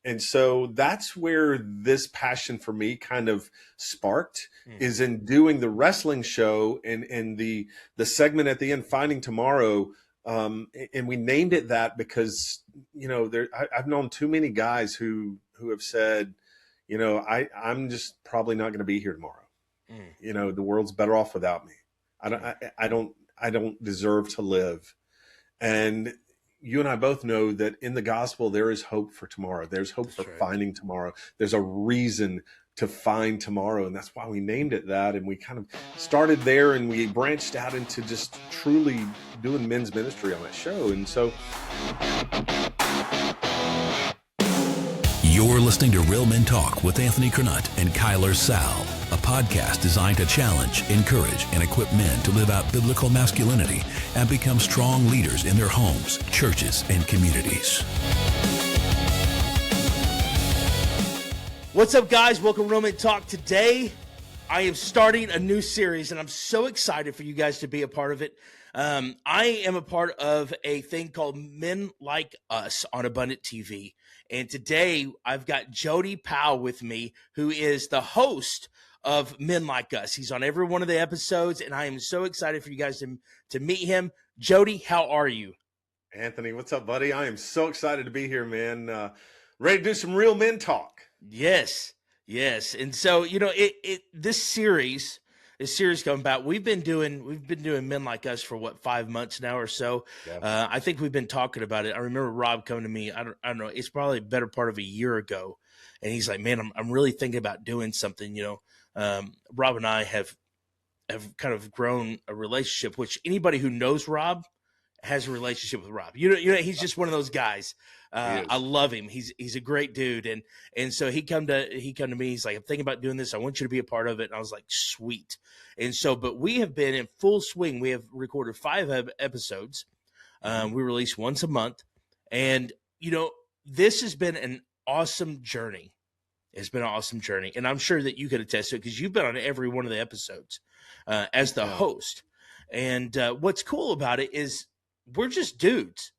And so that's where this passion for me kind of sparked, is in doing the wrestling show and the segment at the end, Finding Tomorrow. And we named it that because, I've known too many guys who have said, I'm just probably not going to be here tomorrow. The world's better off without me. I don't deserve to live. And you and I both know that in the gospel, there is hope for tomorrow. There's hope for finding tomorrow. There's a reason to find tomorrow. And that's why we named it that. And we kind of started there, and we branched out into just truly doing men's ministry on that show. And so you're listening to Real Men Talk with Anthony Curnutt and Kyler Sal, a podcast designed to challenge, encourage, and equip men to live out biblical masculinity and become strong leaders in their homes, churches, and communities. What's up, guys? Welcome to Real Men Talk. Today, I am starting a new series, and I'm so excited for you guys to be a part of it. I am a part of a thing called Men Like Us on Abundant TV. And today, I've got Jody Powell with me, who is the host of Men Like Us. He's on every one of the episodes, and I am so excited for you guys to meet him. Jody, how are you? Anthony, what's up, buddy? I am so excited to be here, man. Ready to do some real men talk. Yes. And so, this series coming about, we've been doing Men Like Us for 5 months now or so. Yeah. I think we've been talking about it. I remember Rob coming to me, I don't know, it's probably a better part of a year ago. And he's like, man, I'm really thinking about doing something, Rob and I have kind of grown a relationship, which anybody who knows Rob has a relationship with Rob. He's just one of those guys. I love him. He's a great dude. And so he come to me. He's like, I'm thinking about doing this. I want you to be a part of it. And I was like, sweet. And so, but we have been in full swing. We have recorded 5 episodes. We release once a month. And, this has been an awesome journey. It's been an awesome journey. And I'm sure that you could attest to it because you've been on every one of the episodes as the host. And what's cool about it is we're just dudes.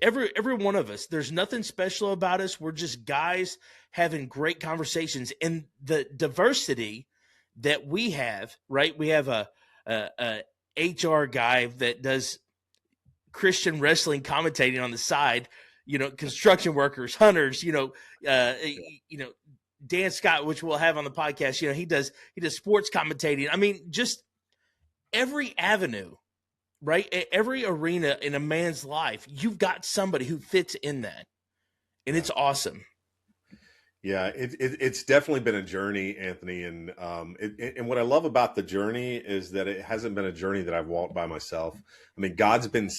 Every one of us, there's nothing special about us. We're just guys having great conversations, and the diversity that we have, right? We have a HR guy that does Christian wrestling commentating on the side, construction workers, hunters, Dan Scott, which we'll have on the podcast, he does sports commentating. I mean, just every avenue. Right? Every arena in a man's life, you've got somebody who fits in that. And it's awesome. Yeah, it's definitely been a journey, Anthony. And what I love about the journey is that it hasn't been a journey that I've walked by myself. I mean, God's been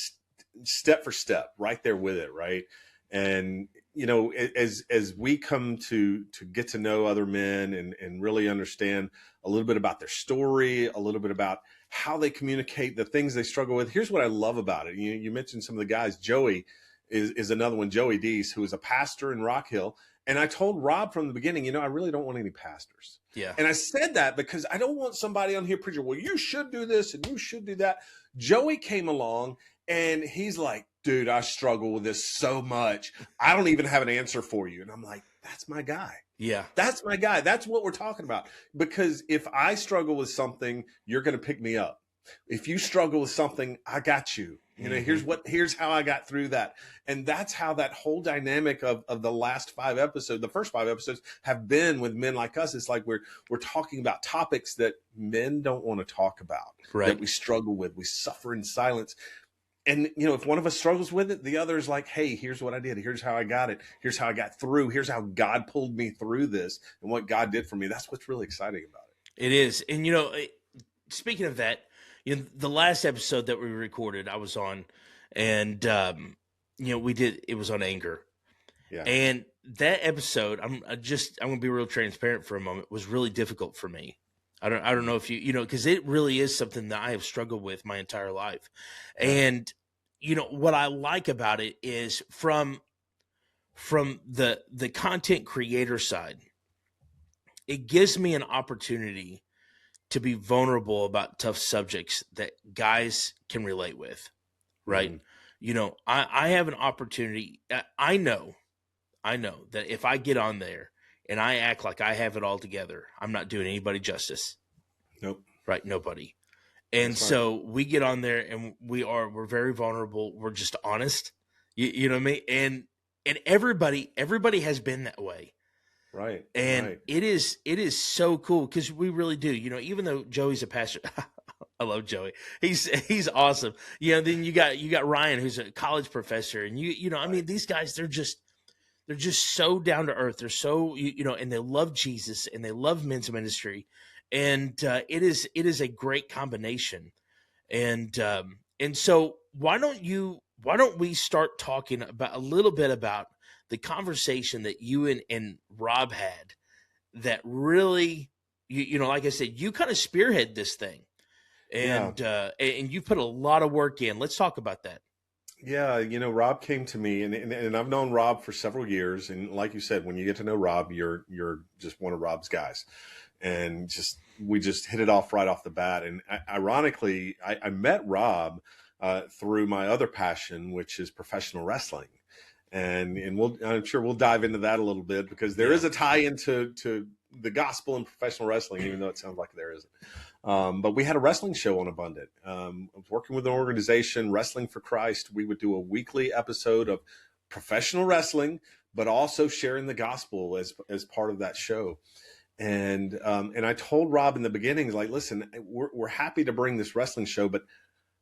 step for step right there with it, right? And, as we come to get to know other men and really understand a little bit about their story, a little bit about how they communicate, the things they struggle with. Here's what I love about it. You mentioned some of the guys. Joey is another one, Joey Deese, who is a pastor in Rock Hill. And I told Rob from the beginning, I really don't want any pastors. Yeah. And I said that because I don't want somebody on here preaching, well, you should do this and you should do that. Joey came along and he's like, dude, I struggle with this so much. I don't even have an answer for you. And I'm like, that's my guy. Yeah. That's my guy. That's what we're talking about. Because if I struggle with something, you're going to pick me up. If you struggle with something, I got you. Here's how I got through that. And that's how that whole dynamic of the last 5 episodes, the first 5 episodes have been with Men Like Us. It's like we're talking about topics that men don't want to talk about, right? That we struggle with. We suffer in silence. And, if one of us struggles with it, the other is like, hey, here's what I did. Here's how I got it. Here's how I got through. Here's how God pulled me through this and what God did for me. That's what's really exciting about it. It is. And, speaking of that, the last episode that we recorded, I was on, and, it was on anger. Yeah. And that episode, I'm going to be real transparent for a moment, was really difficult for me. I don't know if because it really is something that I have struggled with my entire life. And, what I like about it is from the content creator side, it gives me an opportunity to be vulnerable about tough subjects that guys can relate with. Right. Mm-hmm. I have an opportunity. I know that if I get on there and I act like I have it all together, I'm not doing anybody justice. Nope. Right? Nobody. And That's right. so we get on there and we're very vulnerable. We're just honest. You know what I mean? And everybody has been that way. Right. And Right. it is so cool because we really do, even though Joey's a pastor, I love Joey. He's awesome. Then you got Ryan, who's a college professor, and I mean, these guys, they're just so down to earth. They're so, and they love Jesus and they love men's ministry. And it is a great combination. And so why don't we start talking about a little bit about the conversation that you and Rob had that really, like I said, you kind of spearhead this thing, and you put a lot of work in. Let's talk about that. Yeah, Rob came to me, and I've known Rob for several years. And like you said, when you get to know Rob, you're just one of Rob's guys, and we just hit it off right off the bat. And ironically, I met Rob through my other passion, which is professional wrestling, and I'm sure we'll dive into that a little bit because there is a tie into the gospel and professional wrestling, even though it sounds like there isn't. But we had a wrestling show on Abundant. I was working with an organization, Wrestling for Christ. We would do a weekly episode of professional wrestling, but also sharing the gospel as part of that show. And I told Rob in the beginning, like, listen, we're happy to bring this wrestling show, but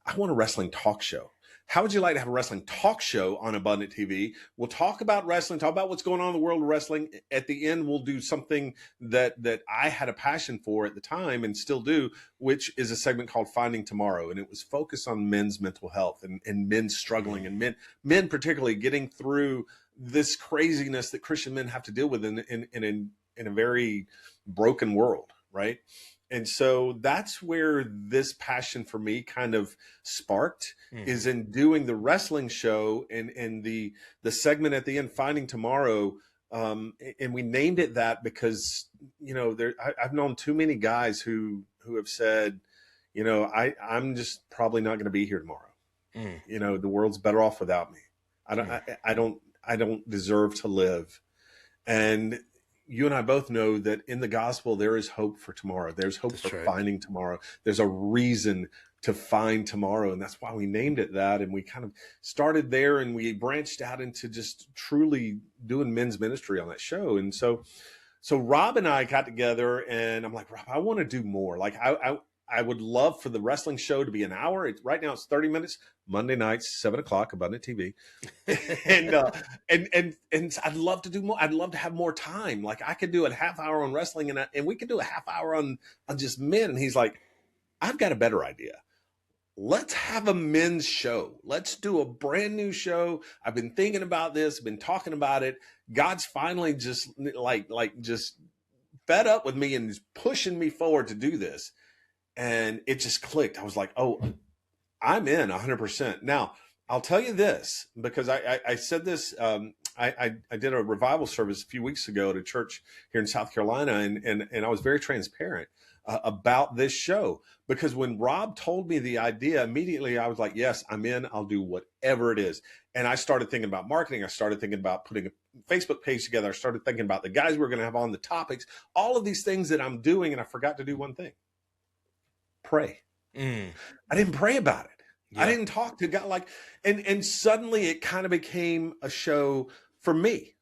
I want a wrestling talk show. How would you like to have a wrestling talk show on Abundant TV? We'll talk about wrestling, talk about what's going on in the world of wrestling. At the end, we'll do something that I had a passion for at the time and still do, which is a segment called Finding Tomorrow. And it was focused on men's mental health and men struggling and men particularly getting through this craziness that Christian men have to deal with in a very broken world, right? And so that's where this passion for me kind of sparked, is in doing the wrestling show and the segment at the end, Finding Tomorrow. And we named it that because, I've known too many guys who have said, I'm just probably not going to be here tomorrow. The world's better off without me. I don't deserve to live. And you and I both know that in the gospel, there is hope for tomorrow. There's hope for finding tomorrow. There's a reason to find tomorrow. And that's why we named it that. And we kind of started there and we branched out into just truly doing men's ministry on that show. And so Rob and I got together and I'm like, Rob, I want to do more. Like I would love for the wrestling show to be an hour. Right now it's 30 minutes, Monday nights, 7:00, Abundant TV. and I'd love to do more. I'd love to have more time. Like I could do a half hour on wrestling and we could do a half hour on just men. And he's like, I've got a better idea. Let's have a men's show. Let's do a brand new show. I've been thinking about this, been talking about it. God's finally just just fed up with me and is pushing me forward to do this. And it just clicked. I was like, oh, I'm in 100%. Now, I'll tell you this, because I said this, I did a revival service a few weeks ago at a church here in South Carolina, and I was very transparent about this show. Because when Rob told me the idea, immediately I was like, yes, I'm in. I'll do whatever it is. And I started thinking about marketing. I started thinking about putting a Facebook page together. I started thinking about the guys we're going to have on, the topics, all of these things that I'm doing. And I forgot to do one thing. Pray. I didn't pray about it. Yeah. I didn't talk to God and suddenly it kind of became a show for me,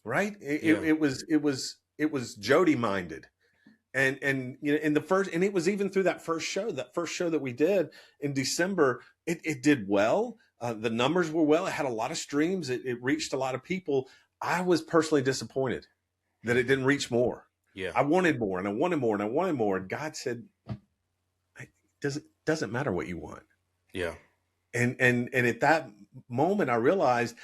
right? It was Jody minded. And in the first, and it was even through that first show that we did in December, it did well. The numbers were well. It had a lot of streams. It reached a lot of people. I was personally disappointed that it didn't reach more. Yeah. I wanted more and I wanted more and I wanted more. And God said, doesn't matter what you want. Yeah. And at that moment I realized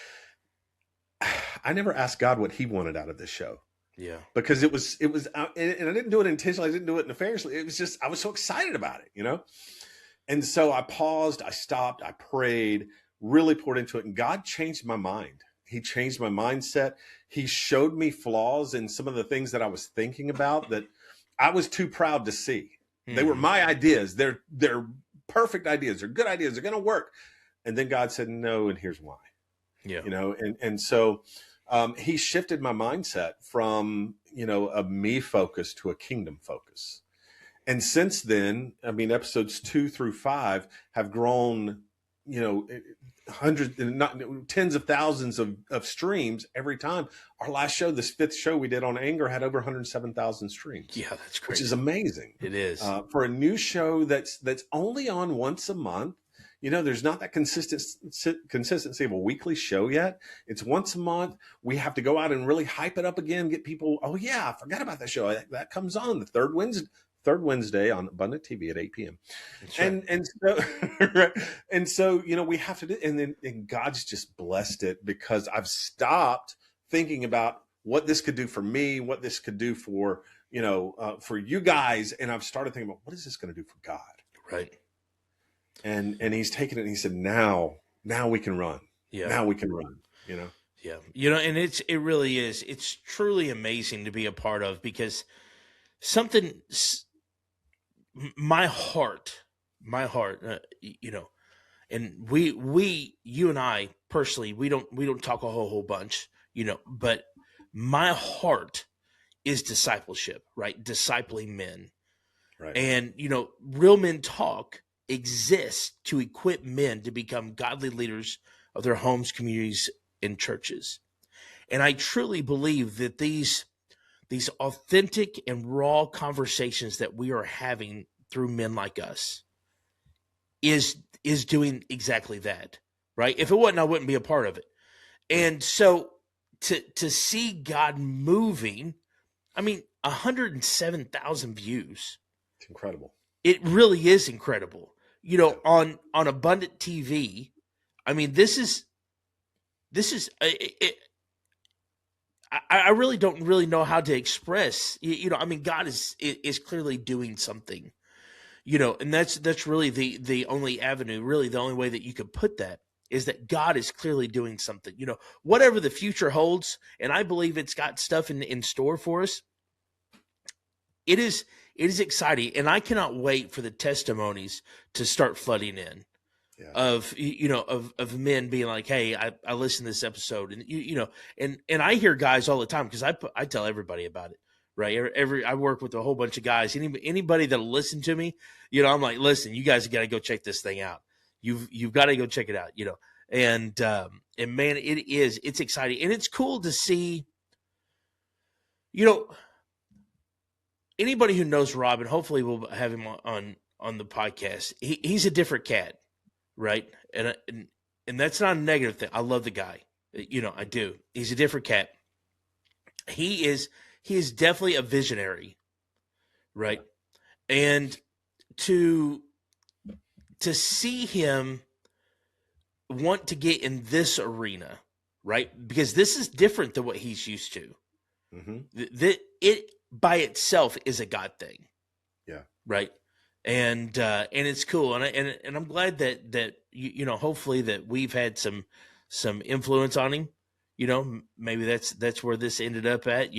I never asked God what he wanted out of this show. Yeah. Because it was, and I didn't do it intentionally. I didn't do it nefariously. It was just, I was so excited about it, And so I paused, I stopped, I prayed, really poured into it. And God changed my mind. He changed my mindset. He showed me flaws in some of the things that I was thinking about that I was too proud to see. They were my ideas. They're perfect ideas. They're good ideas. They're going to work. And then God said, no, and here's why. Yeah. And so he shifted my mindset from, a me focus to a kingdom focus. And since then, I mean, episodes 2 through 5 have grown, hundreds, not tens of thousands of streams every time. Our last show, this 5th show we did on anger, had over 107,000 streams. Yeah, that's great. Which is amazing. It is. For a new show that's only on once a month. There's not that consistency of a weekly show yet. It's once a month. We have to go out and really hype it up again, get people, oh yeah, I forgot about that show. That comes on the third Wednesday on Abundant TV at 8 p.m. Right. And so right. And so, we have to do, and God's just blessed it, because I've stopped thinking about what this could do for me, what this could do for, for you guys. And I've started thinking about, what is this going to do for God? Right. And he's taken it and he said, now we can run. Yeah. Now we can run, Yeah. And it really is. It's truly amazing to be a part of, because my heart, and you and I personally, we don't talk a whole bunch, but my heart is discipleship, right? Discipling men. Right. And, Real Men Talk exists to equip men to become godly leaders of their homes, communities, and churches. And I truly believe that these authentic and raw conversations that we are having through men like us is doing exactly that, right? If it wasn't, I wouldn't be a part of it. And so to see God moving, 107,000 views. It's incredible. It really is incredible. On Abundant TV, this is I really don't really know how to express, God is clearly doing something, and that's really the only avenue, really the only way that you could put that, is that God is clearly doing something, whatever the future holds. And I believe it's got stuff in store for us. It is exciting. And I cannot wait for the testimonies to start flooding in. Yeah. Of men being like, hey, I listened to this episode, and and I hear guys all the time, because I tell everybody about it, right? I work with a whole bunch of guys. Anybody that'll listen to me, I'm like, listen, you guys got to go check this thing out. You've got to go check it out, and man, it's exciting, and it's cool to see, anybody who knows Rob, and hopefully we'll have him on the podcast. He's a different cat. Right. And that's not a negative thing. I love the guy. I do. He's a different cat. He is definitely a visionary. Right. And to see him want to get in this arena, right? Because this is different than what he's used to. Mm-hmm. It by itself is a God thing. Yeah. Right. And it's cool, and I'm glad that hopefully that we've had some influence on him. Maybe that's where this ended up at.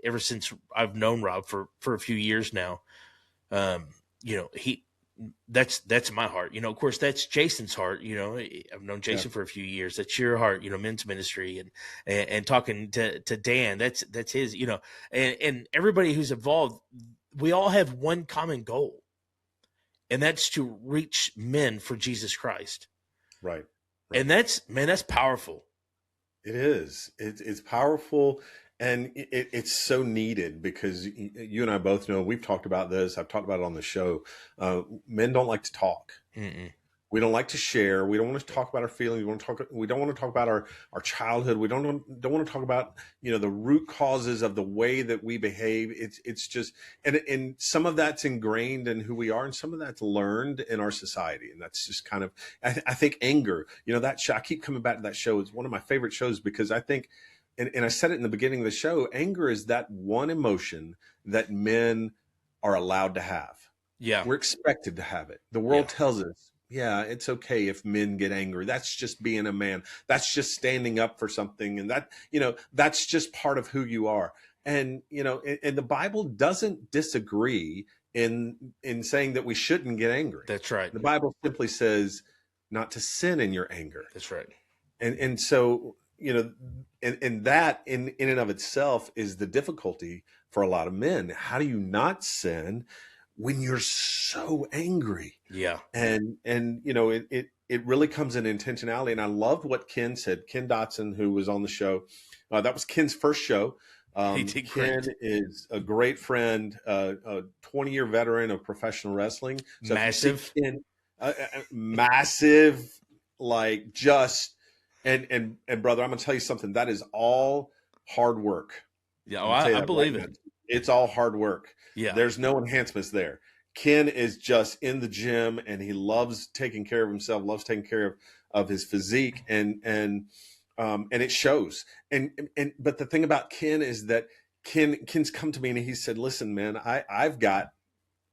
Ever since I've known Rob for a few years now, that's my heart. Of course, that's Jason's heart. I've known Jason for a few years. That's your heart. Men's ministry and talking to Dan. That's his. And everybody who's involved. We all have one common goal, and that's to reach men for Jesus Christ. Right. And that's powerful. It is. It's powerful, and it's so needed, because you and I both know, we've talked about this. I've talked about it on the show. Men don't like to talk. Mm-mm. We don't like to share. We don't want to talk about our feelings. We don't want to talk about our childhood. We don't want to talk about, the root causes of the way that we behave. It's just, and some of that's ingrained in who we are, and some of that's learned in our society. And that's just kind of, I think anger, that show, I keep coming back to that show. It's one of my favorite shows, because I think, and I said it in the beginning of the show, anger is that one emotion that men are allowed to have. Yeah. We're expected to have it. The world tells us, yeah, it's okay if men get angry. That's just being a man. That's just standing up for something. And that, that's just part of who you are. And, and the Bible doesn't disagree in saying that we shouldn't get angry. That's right. The Bible simply says not to sin in your anger. That's right. And so, you know, and that in and of itself is the difficulty for a lot of men. How do you not sin when you're so angry? Yeah. And you know, it really comes in intentionality. And I loved what Ken said. Ken Dotson, who was on the show, that was Ken's first show. He did Ken great. is a great friend, a 20-year veteran of professional wrestling. So Massive. Ken, massive, like just, and brother, I'm gonna tell you something. That is all hard work. Yeah, I believe it. It's all hard work. Yeah. There's no enhancements there. Ken is just in the gym and he loves taking care of himself, loves taking care of his physique, and it shows. But the thing about Ken is that Ken's come to me and he said, listen, man, I've got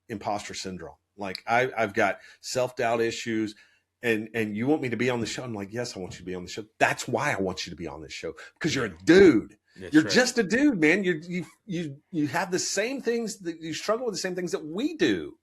imposter syndrome. Like I've got self-doubt issues. And you want me to be on the show? I'm like, yes, I want you to be on the show. That's why I want you to be on this show, because you're a dude. That's You're right. just a dude, man. You have the same things that you struggle with, the same things that we do.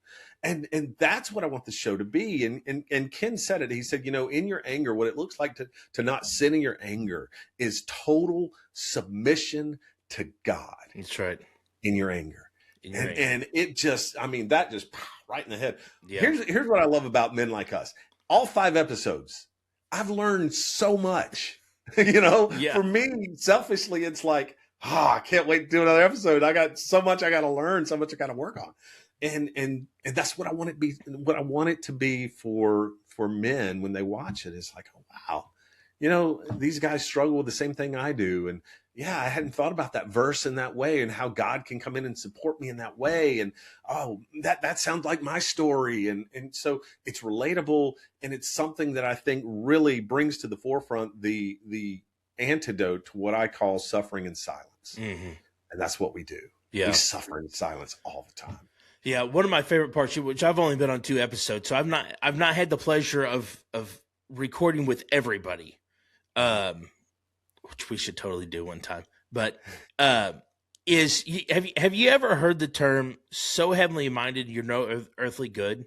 And that's what I want the show to be. And Ken said it. He said, you know, in your anger, what it looks like to not sin in your anger is total submission to God. That's right. In your anger. And it just, I mean, that just right in the head. Yeah. Here's what I love about men like us. All 5 episodes, I've learned so much. You know, for me, selfishly, it's like, I can't wait to do another episode. I got so much I got to learn, so much I got to work on. And that's what I want it to be. What I want it to be for men when they watch it is like, oh, wow, you know, these guys struggle with the same thing I do. And yeah, I hadn't thought about that verse in that way and how God can come in and support me in that way. And oh, that sounds like my story. And so it's relatable, and it's something that I think really brings to the forefront the antidote to what I call suffering in silence. Mm-hmm. And that's what we do. Yeah. We suffer in silence all the time. Yeah, one of my favorite parts, which I've only been on 2 episodes, so I've not had the pleasure of recording with everybody. Which we should totally do one time. But have you ever heard the term "so heavenly minded you're no earthly good"?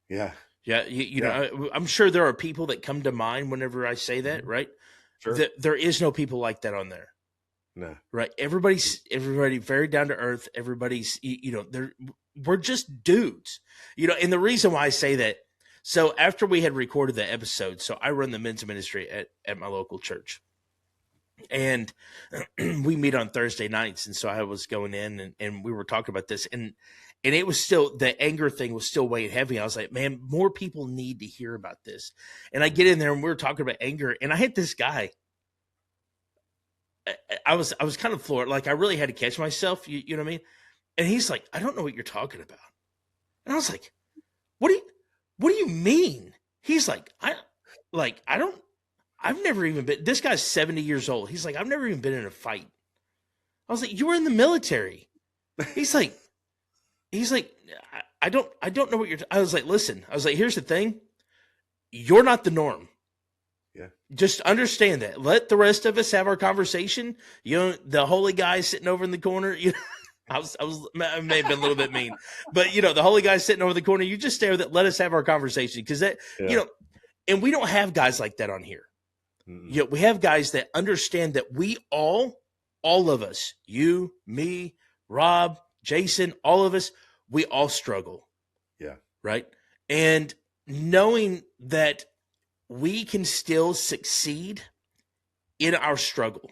Yeah, yeah. You know, I'm sure there are people that come to mind whenever I say that. Right? Sure. There is no people like that on there. No. Right? Everybody very down to earth. Everybody's we're just dudes. You know, and the reason why I say that. So after we had recorded the episode, so I run the men's ministry at my local church. And we meet on Thursday nights. And so I was going in and we were talking about this, and it was still, the anger thing was still weighing heavy. I was like, man, more people need to hear about this. And I get in there and we were talking about anger, and I had this guy. I was kind of floored. Like I really had to catch myself. You know what I mean? And he's like, I don't know what you're talking about. And I was like, what do you mean? He's like, I've never even been, this guy's 70 years old. He's like, I've never even been in a fight. I was like, you were in the military. He's like, I don't know what you're, I was like, listen, here's the thing. You're not the norm. Yeah. Just understand that. Let the rest of us have our conversation. You know, the holy guy sitting over in the corner, you know, I may have been a little bit mean, but you know, the holy guy sitting over the corner, you just stay there, let us have our conversation. Cause that, you know, and we don't have guys like that on here. Mm-hmm. You know, we have guys that understand that we all of us, you, me, Rob, Jason, all of us, we all struggle. Yeah. Right. And knowing that we can still succeed in our struggle.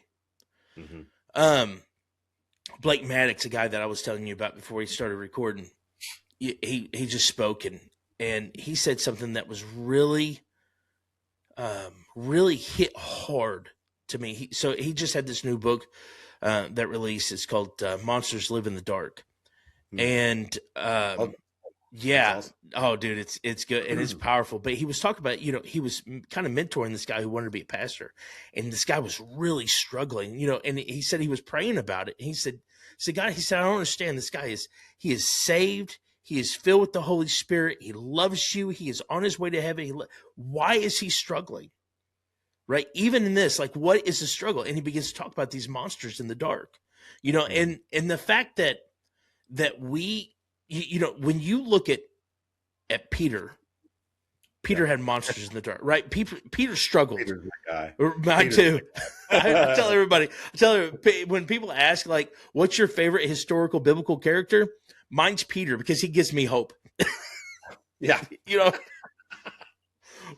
Mm-hmm. Blake Maddox, a guy that I was telling you about before he started recording, he just spoke and he said something that was really hit hard to me. He just had this new book that released. It's called Monsters Live in the Dark. And yeah. Awesome. Oh, dude, it's good and it's powerful. But he was talking about, you know, he was kind of mentoring this guy who wanted to be a pastor, and this guy was really struggling, you know. And he said he was praying about it. And he said, God, he said, I don't understand. This guy he is saved. He is filled with the Holy Spirit. He loves you. He is on his way to heaven. Why is he struggling? Right? Even in this, like, what is the struggle? And he begins to talk about these monsters in the dark, you know, and the fact that we, you know, when you look at Peter, Peter had monsters in the dark, right? Peter struggled. Peter's my guy. Mine too. I tell everybody, when people ask, like, what's your favorite historical biblical character? Mine's Peter, because he gives me hope. Yeah.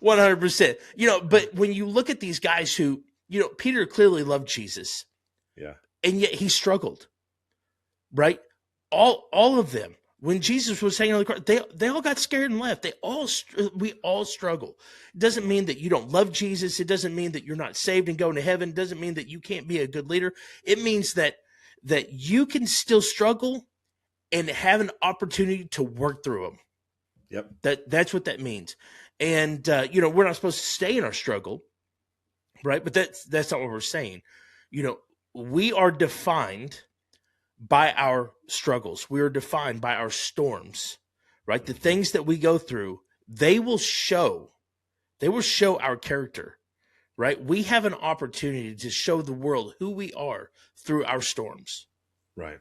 100%. But when you look at these guys who, Peter clearly loved Jesus. Yeah. And yet he struggled, right? All of them. When Jesus was hanging on the cross, they all got scared and left. We all struggle. It doesn't mean that you don't love Jesus. It doesn't mean that you're not saved and going to heaven. It doesn't mean that you can't be a good leader. It means that you can still struggle and have an opportunity to work through them. Yep. That's what that means. And we're not supposed to stay in our struggle, right? But that's not what we're saying. We are defined by our struggles. We are defined by our storms, right? The things that we go through, they will show our character, right? We have an opportunity to show the world who we are through our storms. Right.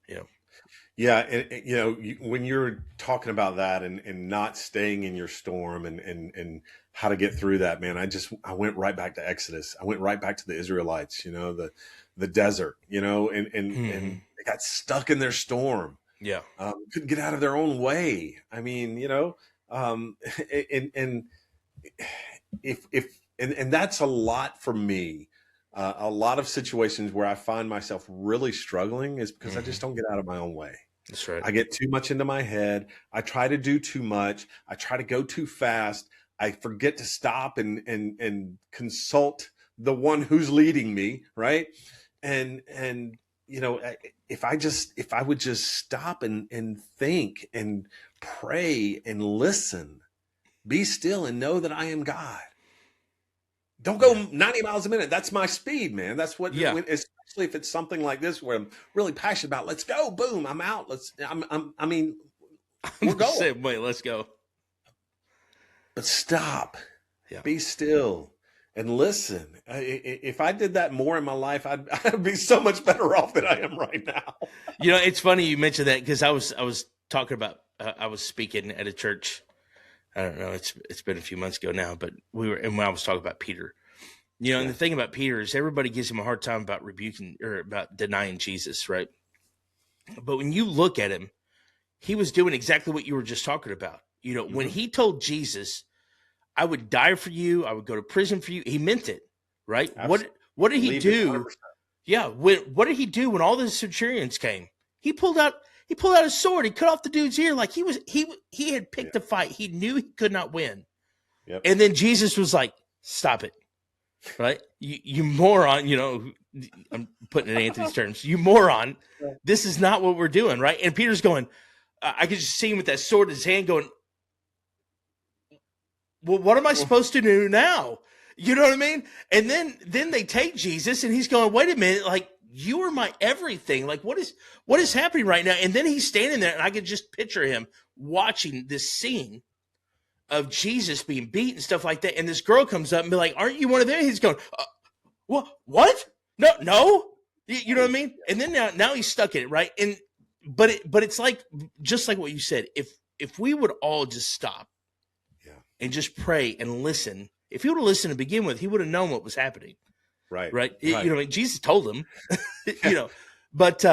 Yeah. Yeah. And when you're talking about that and not staying in your storm and how to get through that, man, I went right back to Exodus. I went right back to the Israelites, the desert, and they got stuck in their storm. Yeah. Couldn't get out of their own way. I mean, and that's a lot for me. A lot of situations where I find myself really struggling is because I just don't get out of my own way. That's right. I get too much into my head. I try to do too much. I try to go too fast. I forget to stop and consult the one who's leading me, right? And if I would just stop and think and pray and listen, be still and know that I am God. Don't go 90 miles a minute. That's my speed, man. That's what, especially if it's something like this where I'm really passionate about. Let's go. Boom. I'm out. We're going. Same way. Let's go. But stop. Yeah. Be still and listen. If I did that more in my life, I'd be so much better off than I am right now. It's funny you mentioned that because I was talking about, I was speaking at a church. I don't know. It's been a few months ago now, but when I was talking about Peter, and the thing about Peter is everybody gives him a hard time about rebuking or about denying Jesus, right? But when you look at him, he was doing exactly what you were just talking about. When he told Jesus, I would die for you, I would go to prison for you, he meant it, right? Absolutely. What did he do? 100%. Yeah. What did he do when all the centurions came? He pulled out a sword. He cut off the dude's ear. Like he had picked a fight. He knew he could not win. Yep. And then Jesus was like, stop it. Right? You moron, I'm putting it in Anthony's terms. You moron. This is not what we're doing. Right. And Peter's going, I could just see him with that sword in his hand going, well, what am I supposed to do now? You know what I mean? And then they take Jesus and he's going, wait a minute. Like, you are my everything. Like, what is happening right now? And then he's standing there and I could just picture him watching this scene of Jesus being beat and stuff like that. And this girl comes up and be like, aren't you one of them? He's going, what? No. You know what I mean? And then now he's stuck in it. Right. But it's like, just like what you said, if we would all just stop and just pray and listen, if he would have listened to begin with, he would have known what was happening. Right. Jesus told him, but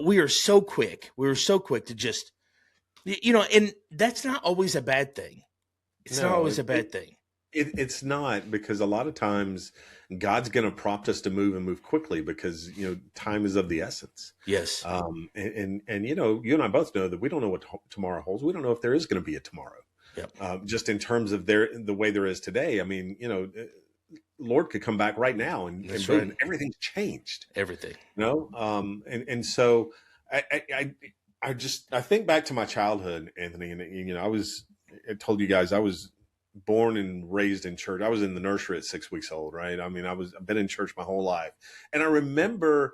we are so quick. We were so quick to just, and that's not always a bad thing. It's not always a bad thing. It's not, because a lot of times God's going to prompt us to move and move quickly because, time is of the essence. Yes. And you and I both know that we don't know what tomorrow holds. We don't know if there is going to be a tomorrow. Yep. Just in terms of the way there is today. I mean, Lord could come back right now and everything's changed. Everything. And so I think back to my childhood, Anthony, and I told you guys I was born and raised in church. I was in the nursery at 6 weeks old, right? I mean, I've been in church my whole life. And I remember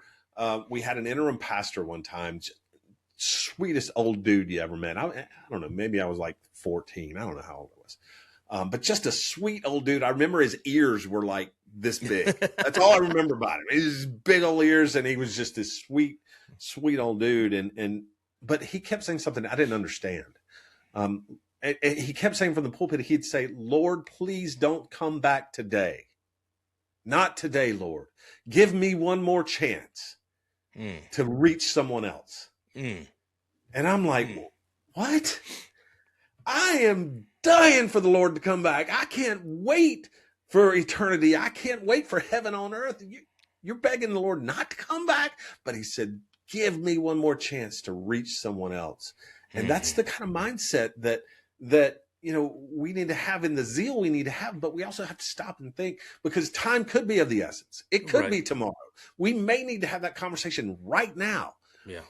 we had an interim pastor one time, sweetest old dude you ever met. I don't know, maybe I was like 14. I don't know how old I was. But just a sweet old dude. I remember his ears were like this big. That's all I remember about him. His big old ears, and he was just this sweet old dude. But he kept saying something I didn't understand. and he kept saying from the pulpit, he'd say, Lord, please don't come back today. Not today, Lord. Give me one more chance to reach someone else. And I'm like, what? I am dying for the Lord to come back. I can't wait for eternity. I can't wait for heaven on earth. You're begging the Lord not to come back. But he said, give me one more chance to reach someone else. And that's the kind of mindset that we need to have, in the zeal we need to have, but we also have to stop and think, because time could be of the essence. It could be tomorrow. We may need to have that conversation right now. Yeah.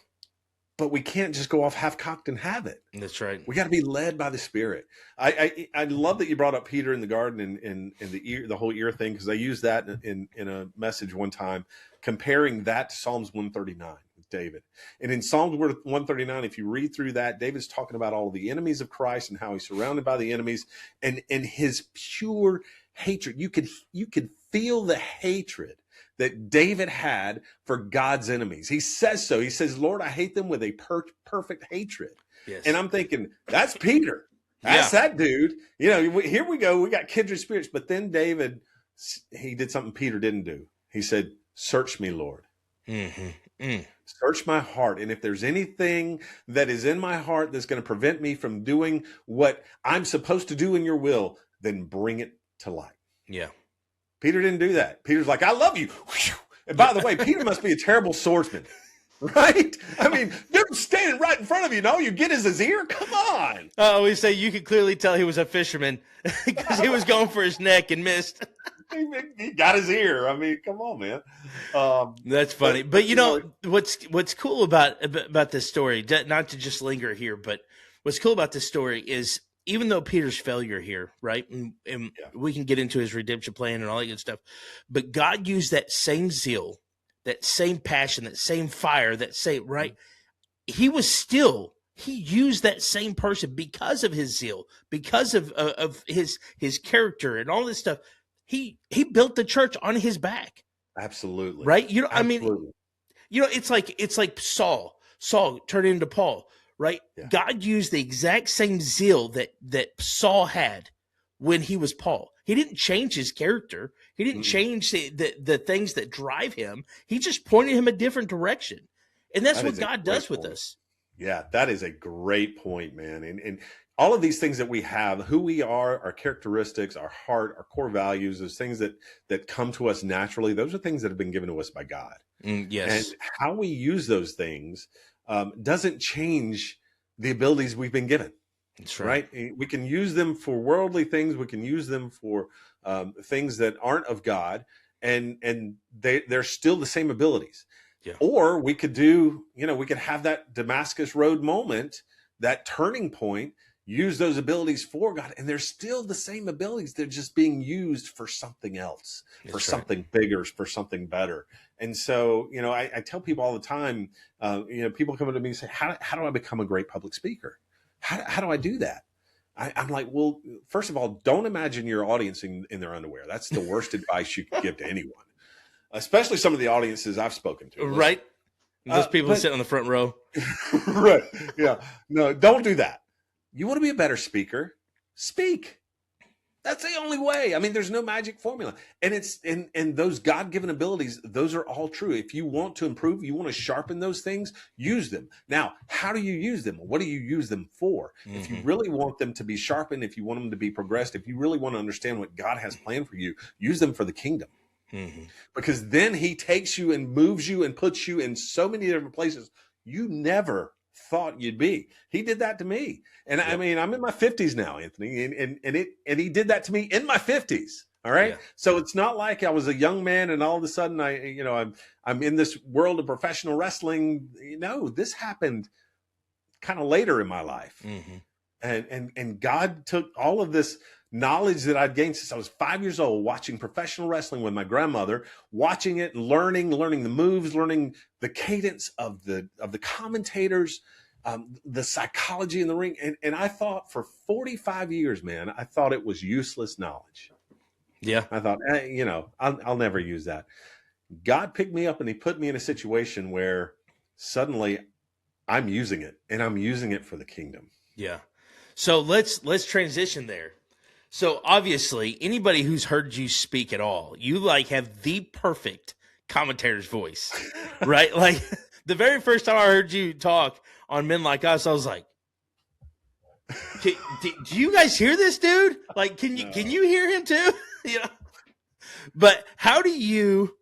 But we can't just go off half-cocked and have it. That's right. We got to be led by the Spirit. I love that you brought up Peter in the garden and the whole ear thing, because I used that in a message one time, comparing that to Psalms 139 with David. And in Psalms 139, if you read through that, David's talking about all of the enemies of Christ and how he's surrounded by the enemies, and his pure hatred. You could feel the hatred that David had for God's enemies. He says so. He says, Lord, I hate them with a perfect hatred. Yes. And I'm thinking, that's Peter. That's that dude. Here we go. We got kindred spirits. But then David, he did something Peter didn't do. He said, search me, Lord. Search my heart. And if there's anything that is in my heart that's going to prevent me from doing what I'm supposed to do in your will, then bring it to light. Yeah. Peter didn't do that. Peter's like, I love you. And by the way, Peter must be a terrible swordsman, right? I mean, dude's standing right in front of you, and all you get is his ear? Come on. We say you could clearly tell he was a fisherman because he was going for his neck and missed. He got his ear. I mean, come on, man. That's funny. But what's cool about this story, not to just linger here, but what's cool about this story is, even though Peter's failure here, right, and we can get into his redemption plan and all that good stuff, but God used that same zeal, that same passion, that same fire, that same, right? He used that same person because of his zeal, because of his character and all this stuff. He built the church on his back. Absolutely. Right? It's like Saul turned into Paul. Right? Yeah. God used the exact same zeal that Saul had when he was Paul. He didn't change his character. He didn't change the things that drive him. He just pointed him a different direction. And that's what God does with us. Yeah, that is a great point, man. And all of these things that we have, who we are, our characteristics, our heart, our core values, those things that come to us naturally, those are things that have been given to us by God. Yes. And how we use those things doesn't change the abilities we've been given. That's right. We can use them for worldly things. We can use them for things that aren't of God, and they're still the same abilities. Yeah. Or we could we could have that Damascus Road moment, that turning point, use those abilities for God, and they're still the same abilities. They're just being used for something else, for something bigger, for something better. And so, I tell people all the time, people come to me and say, how do I become a great public speaker? How do I do that? I'm like, well, first of all, don't imagine your audience in their underwear. That's the worst advice you can give to anyone, especially some of the audiences I've spoken to. Right. Those people sitting on the front row. Right. Yeah. No, don't do that. You want to be a better speaker? Speak. That's the only way. I mean, there's no magic formula. And it's and those God-given abilities, those are all true. If you want to improve, you want to sharpen those things, use them. Now, how do you use them? What do you use them for? If you really want them to be sharpened, if you want them to be progressed, if you really want to understand what God has planned for you, use them for the kingdom. Because then he takes you and moves you and puts you in so many different places you never thought you'd be. He did that to me. And I mean, I'm in my 50s now, Anthony, and he did that to me in my 50s. All right. Yeah. So it's not like I was a young man and all of a sudden I'm in this world of professional wrestling. This happened kind of later in my life. And God took all of this knowledge that I'd gained since I was 5 years old, watching professional wrestling with my grandmother, watching it, learning the moves, learning the cadence of the commentators, the psychology in the ring. And I thought for 45 years, man, I thought it was useless knowledge. Yeah. I thought, I'll never use that. God picked me up and he put me in a situation where suddenly I'm using it, and I'm using it for the kingdom. Yeah. So let's transition there. So obviously, anybody who's heard you speak at all, you like have the perfect commentator's voice, right? Like the very first time I heard you talk on Men Like Us, I was like, do you guys hear this dude? Like, can you hear him too? You know. But how did you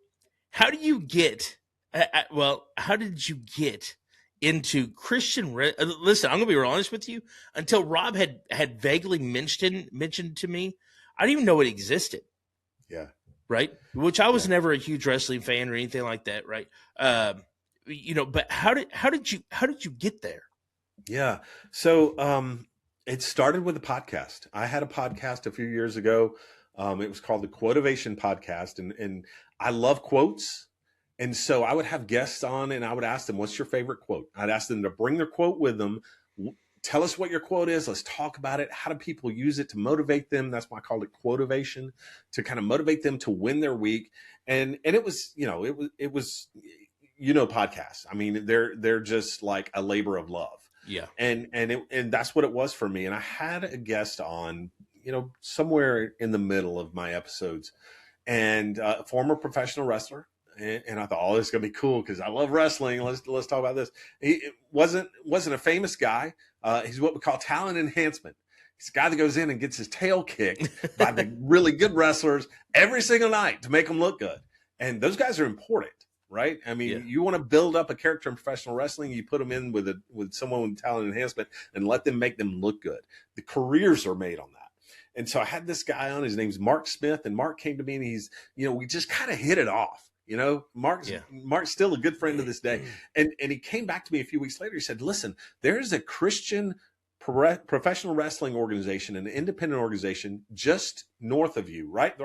get? How did you get into Christian? Listen, I'm gonna be real honest with you. Until Rob had vaguely mentioned to me, I didn't even know it existed. Yeah. Right. Which I was never a huge wrestling fan or anything like that. Right. But how did you get there? Yeah. So it started with a podcast. I had a podcast a few years ago. It was called the Quotivation Podcast, and I love quotes. And so I would have guests on, and I would ask them, "What's your favorite quote?" I'd ask them to bring their quote with them. Tell us what your quote is. Let's talk about it. How do people use it to motivate them? That's why I called it Quotivation, to kind of motivate them to win their week. And it was, it was podcasts. I mean, they're just like a labor of love. Yeah. And that's what it was for me. And I had a guest on, somewhere in the middle of my episodes, and a former professional wrestler. And I thought, oh, this is gonna be cool because I love wrestling. Let's talk about this. He wasn't a famous guy. He's what we call talent enhancement. He's a guy that goes in and gets his tail kicked by the really good wrestlers every single night to make them look good. And those guys are important, right? I mean, you want to build up a character in professional wrestling, you put them in with someone with talent enhancement and let them make them look good. The careers are made on that. And so I had this guy on. His name's Mark Smith, and Mark came to me, and he's, we just kind of hit it off. Mark's still a good friend to this day. And he came back to me a few weeks later. He said, listen, there's a Christian professional wrestling organization, an independent organization just north of you, right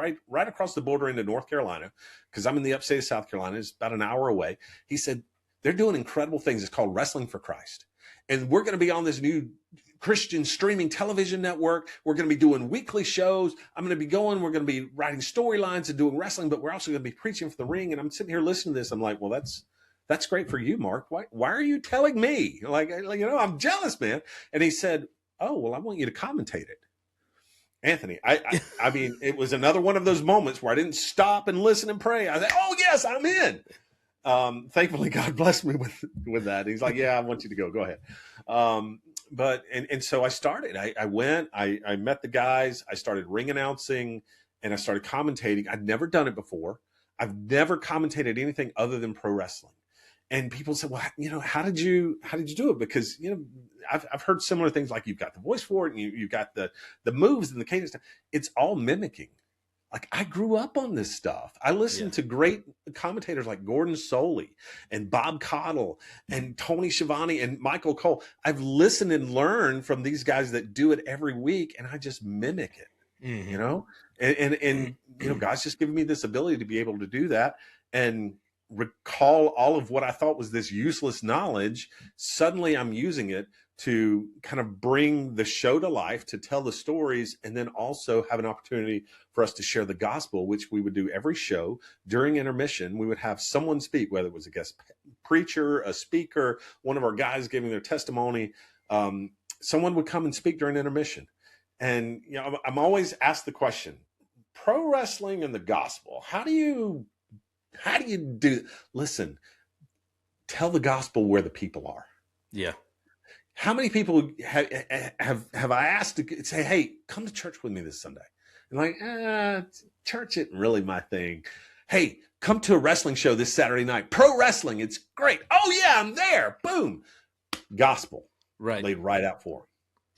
across the border into North Carolina, because I'm in the upstate of South Carolina. It's about an hour away. He said, they're doing incredible things. It's called Wrestling for Christ. And we're going to be on this new Christian streaming television network. We're going to be doing weekly shows. We're going to be writing storylines and doing wrestling, but we're also going to be preaching for the ring. And I'm sitting here listening to this. I'm like, well, that's great for you, Mark. Why are you telling me? Like, I'm jealous, man. And he said, oh, well, I want you to commentate it. Anthony, I mean, it was another one of those moments where I didn't stop and listen and pray. I said, oh yes, I'm in. Thankfully, God blessed me with that. He's like, yeah, I want you to go ahead. So I started, I went, I met the guys, I started ring announcing, and I started commentating. I'd never done it before. I've never commentated anything other than pro wrestling. And people said, well, how did you do it? Because, I've heard similar things, like you've got the voice for it, and you've got the moves and the cadence. It's all mimicking. Like, I grew up on this stuff. I listened to great commentators like Gordon Soley and Bob Caudle and Tony Schiavone and Michael Cole. I've listened and learned from these guys that do it every week, and I just mimic it, and God's just given me this ability to be able to do that and recall all of what I thought was this useless knowledge. Suddenly I'm using it to kind of bring the show to life, to tell the stories, and then also have an opportunity for us to share the gospel, which we would do every show. During intermission, we would have someone speak, whether it was a guest preacher, a speaker, one of our guys giving their testimony. Someone would come and speak during intermission. And, I'm always asked the question, pro wrestling and the gospel, how do you do? Listen, tell the gospel where the people are. Yeah. How many people have I asked to say, hey, come to church with me this Sunday? And like, church isn't really my thing. Hey, come to a wrestling show this Saturday night. Pro wrestling, it's great. Oh yeah, I'm there. Boom. Gospel. Right. Laid right out for them.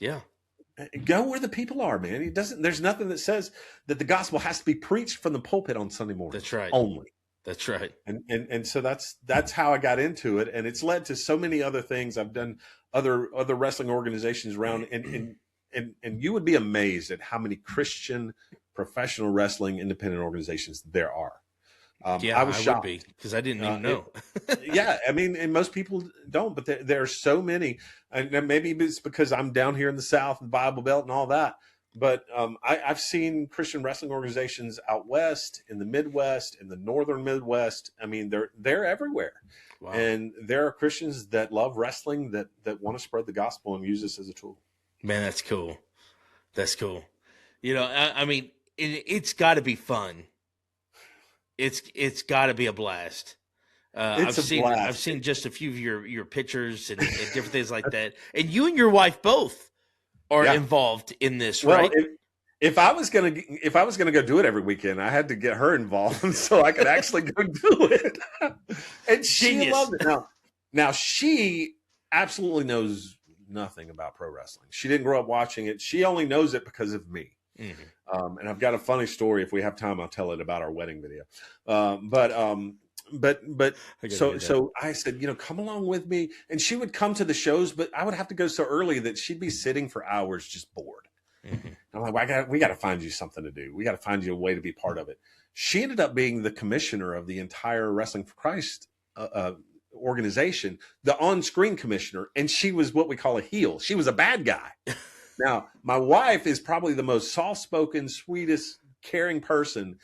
Yeah. Go where the people are, man. There's nothing that says that the gospel has to be preached from the pulpit on Sunday morning. That's right. Only. That's right. And so that's how I got into it. And it's led to so many other things. I've done other wrestling organizations around, and you would be amazed at how many Christian professional wrestling independent organizations there are. I was shocked because I didn't even know. I mean, and most people don't, but there are so many. And maybe it's because I'm down here in the South, the Bible Belt, and all that. But I've seen Christian wrestling organizations out west, in the Midwest, in the northern Midwest. I mean, they're everywhere. Wow. And there are Christians that love wrestling that want to spread the gospel and use this as a tool. Man, that's cool. That's cool. You know, I mean, it's got to be fun. It's got to be a blast. It's a I've blast. seen just a few of your pictures and different things like that. And you and your wife both are Yeah. involved in this, Well, right? if I was gonna go do it every weekend, I had to get her involved so I could actually go do it. And she Genius. loved it. Now she absolutely knows nothing about pro wrestling. She didn't grow up watching it. She only knows it because of me. Mm-hmm. And I've got a funny story. If we have time, I'll tell it about our wedding video. But so I said, come along with me. And she would come to the shows, but I would have to go so early that she'd be sitting for hours just bored. Mm-hmm. I'm like, we got to find you something to do. We got to find you a way to be part of it. She ended up being the commissioner of the entire Wrestling for Christ organization, the on-screen commissioner, and she was what we call a heel. She was a bad guy. Now, my wife is probably the most soft-spoken, sweetest, caring person.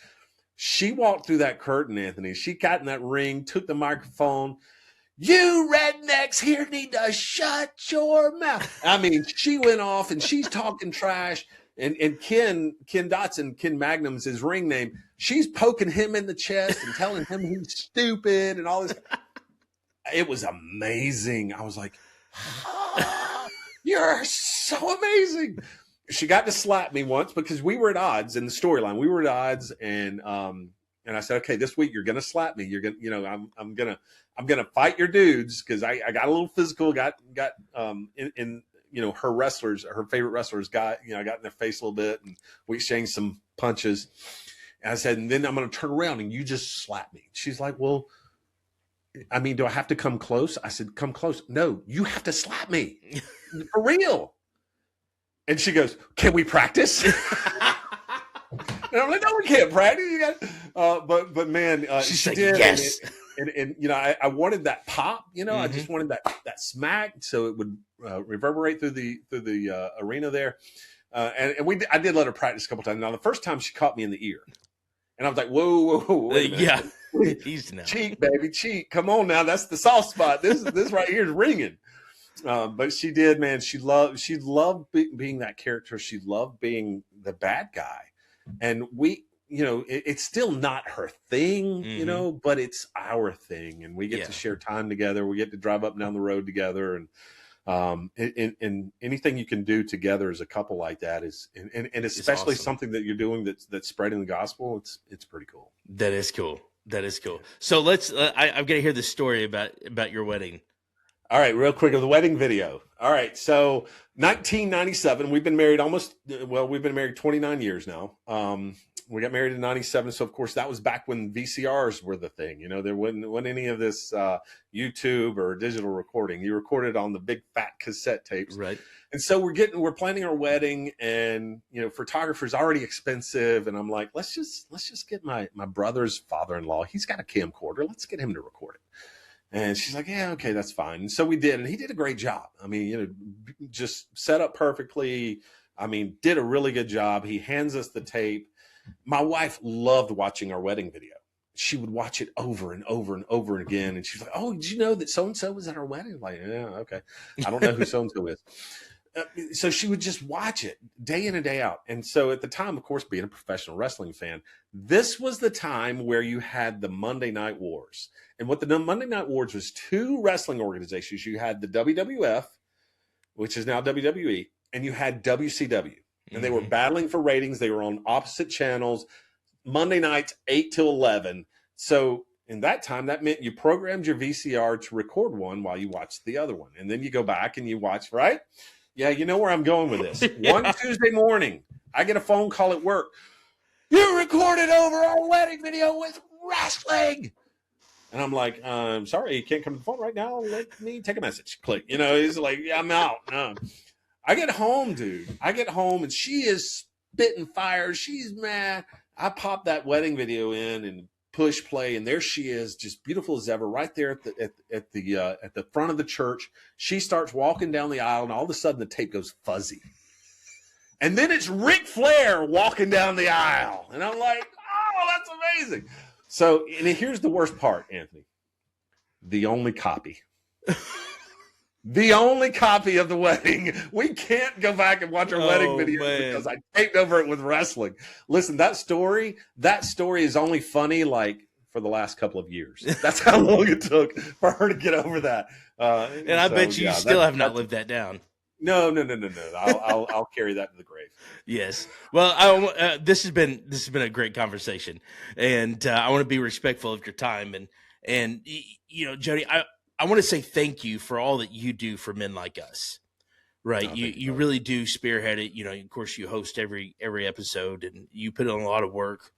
She walked through that curtain, Anthony. She got in that ring, took the microphone. You rednecks here need to shut your mouth. I mean, she went off and she's talking trash. And Ken Dotson, Ken Magnum's his ring name. She's poking him in the chest and telling him he's stupid and all this. It was amazing. I was like, you're so amazing. She got to slap me once because we were at odds in the storyline. We were at odds, and I said, okay, this week you're gonna slap me. You're gonna, I'm gonna fight your dudes because I got a little physical. Got in her wrestlers, her favorite wrestlers got I got in their face a little bit, and we exchanged some punches. And I said, and then I'm gonna turn around and you just slap me. She's like, well, I mean, do I have to come close? I said, come close. No, you have to slap me for real. And she goes, can we practice? And I'm like, no, we can't practice. You got, but man, She's she like, did. yes. And I wanted that pop. Mm-hmm. I just wanted that smack, so it would reverberate through the arena there. And I did let her practice a couple times. Now the first time she caught me in the ear, and I was like, whoa, yeah, he's now cheat, baby, cheat. Come on now, that's the soft spot. This right here is ringing. But she did, man. She loved being that character. She loved being the bad guy, and it's still not her thing, Mm-hmm. but it's our thing, and we get to share time together. We get to drive up and down the road together, and anything you can do together as a couple like that is, and especially awesome. something that you're doing that's spreading the gospel. It's pretty cool. That is cool. So let's. I've got to hear the story about your wedding. All right, real quick of the wedding video. All right, so 1997, we've been married 29 years now. We got married in 97, so of course that was back when VCRs were the thing. There wasn't any of this YouTube or digital recording. You recorded on the big fat cassette tapes. Right. And so we're planning our wedding, and photographer's already expensive, and I'm like, let's just get my brother's father-in-law. He's got a camcorder. Let's get him to record it. And she's like, yeah, okay, that's fine. And so we did, and he did a great job. I mean, just set up perfectly. I mean, did a really good job. He hands us the tape. My wife loved watching our wedding video. She would watch it over and over and over again. And she's like, oh, did you know that so-and-so was at our wedding? I'm like, yeah, okay. I don't know who so-and-so is. So she would just watch it day in and day out. And so at the time, of course, being a professional wrestling fan, this was the time where you had the Monday Night Wars. And what the Monday Night Wars was, two wrestling organizations. You had the WWF, which is now WWE, and you had WCW. And they were battling for ratings. They were on opposite channels, Monday nights, 8 till 11. So in that time, that meant you programmed your VCR to record one while you watched the other one. And then you go back and you watch, right? Yeah, you know where I'm going with this. Yeah. One Tuesday morning, I get a phone call at work. You recorded over our wedding video with wrestling. And I'm like, I'm sorry, you can't come to the phone right now. Let me take a message. Click. He's like, yeah, I'm out. No. I get home, dude. And she is spitting fire. She's mad. I pop that wedding video in and push play, and there she is, just beautiful as ever, right there at the front of the church. She starts walking down the aisle, and all of a sudden the tape goes fuzzy, and then it's Ric Flair walking down the aisle, and I'm like, oh, that's amazing. So, and here's the worst part, Anthony. The only copy. the only copy of the wedding. We can't go back and watch our wedding video because I taped over it with wrestling. Listen, that story is only funny like for the last couple of years. That's how long it took for her to get over that. And I bet you still have not lived that down. No. I'll carry that to the grave. Yes. Well, this has been a great conversation, and I want to be respectful of your time. And Jody, I want to say thank you for all that you do for men like us. Right. You really do spearhead it. Of course, you host every episode, and you put in a lot of work.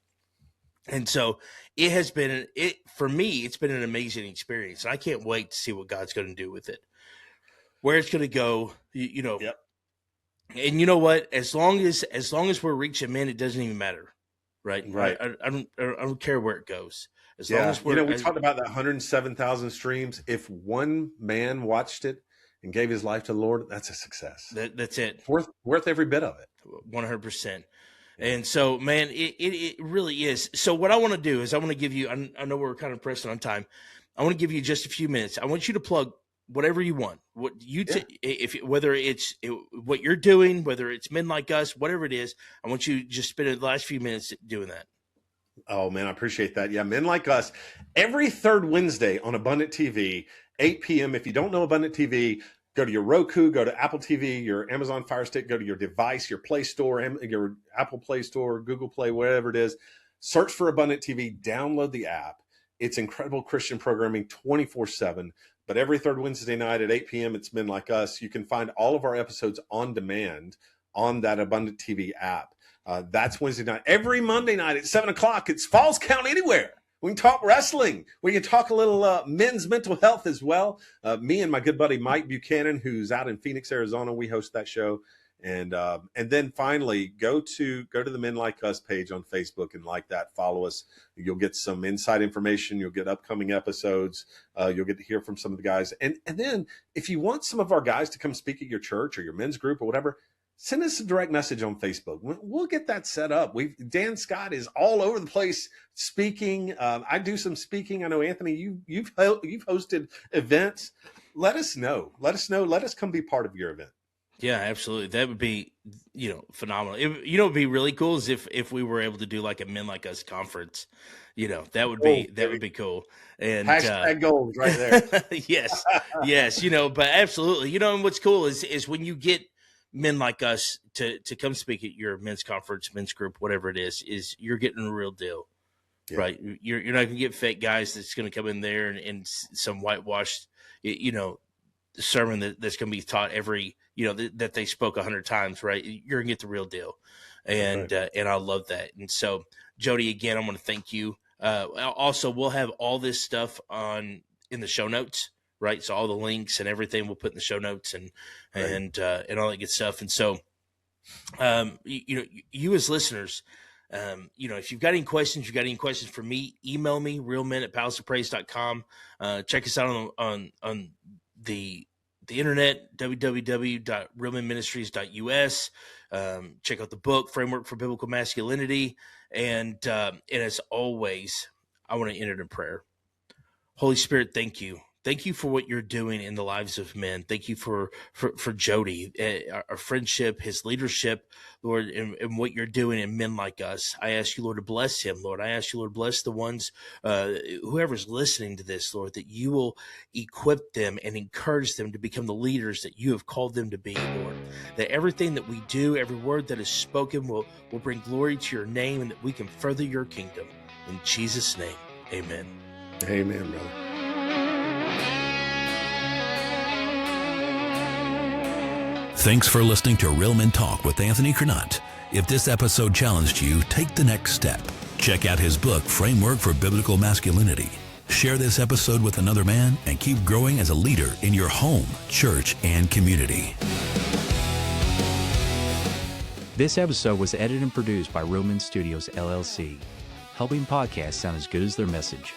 And so it has been for me. It's been an amazing experience, and I can't wait to see what God's going to do with it, where it's going to go. Yep. And you know what? As long as we're reaching men, it doesn't even matter, right? Right. I don't care where it goes. As long as we talked about that 107,000 streams. If one man watched it and gave his life to the Lord, that's a success. That's it. Worth every bit of it. 100%. And so, man, it really is. So what I want to do is I want to give you. I know we're kind of pressing on time. I want to give you just a few minutes. I want you to plug whatever you want, whether it's what you're doing, whether it's Men Like Us, whatever it is, I want you to just spend the last few minutes doing that. Oh man, I appreciate that. Yeah. Men Like Us every third Wednesday on Abundant TV, 8 p.m. If you don't know Abundant TV, go to your Roku, go to Apple TV, your Amazon Fire Stick, go to your device, your Play Store, your Apple Play Store, Google Play, whatever it is, search for Abundant TV, download the app. It's incredible Christian programming 24/7. But every third Wednesday night at 8 p.m., it's Men Like Us. You can find all of our episodes on demand on that Abundant TV app. That's Wednesday night. Every Monday night at 7 o'clock, it's Falls Count Anywhere. We can talk wrestling. We can talk a little men's mental health as well. Me and my good buddy Mike Buchanan, who's out in Phoenix, Arizona, we host that show. And then finally, go to the Men Like Us page on Facebook and like that. Follow us. You'll get some inside information. You'll get upcoming episodes. You'll get to hear from some of the guys. And then if you want some of our guys to come speak at your church or your men's group or whatever, send us a direct message on Facebook. We'll get that set up. Dan Scott is all over the place speaking. I do some speaking. I know, Anthony, you've hosted events. Let us know. Let us come be part of your event. Yeah, absolutely. That would be, phenomenal. It would be really cool is if we were able to do like a Men Like Us conference. That would be cool. And hashtag goals right there. yes. But absolutely. And what's cool is when you get Men Like Us to come speak at your men's conference, men's group, whatever it is you're getting a real deal. Yeah. Right. You're not gonna get fake guys that's gonna come in there and some whitewashed, sermon that's going to be taught every, that they spoke 100 times, right? You're gonna get the real deal. And, and I love that. And so Jody, again, I want to thank you. Also we'll have all this stuff in the show notes, right? So all the links and everything we'll put in the show notes and all that good stuff. And so, you as listeners, if you've got any questions, for me, email me, realmen@palaceofpraise.com. Check us out on the internet, www.realmenministries.us. Check out the book, Framework for Biblical Masculinity. And as always, I want to end it in prayer. Holy Spirit, thank you. Thank you for what you're doing in the lives of men. Thank you for Jody, our friendship, his leadership, Lord, and what you're doing in Men Like Us. I ask you, Lord, to bless him, Lord. I ask you, Lord, bless the ones, whoever's listening to this, Lord, that you will equip them and encourage them to become the leaders that you have called them to be, Lord. That everything that we do, every word that is spoken will bring glory to your name and that we can further your kingdom. In Jesus' name, amen. Amen, brother. Thanks for listening to Real Men Talk with Anthony Curnutt. If this episode challenged you, take the next step. Check out his book, Framework for Biblical Masculinity. Share this episode with another man and keep growing as a leader in your home, church, and community. This episode was edited and produced by Real Men Studios, LLC, helping podcasts sound as good as their message.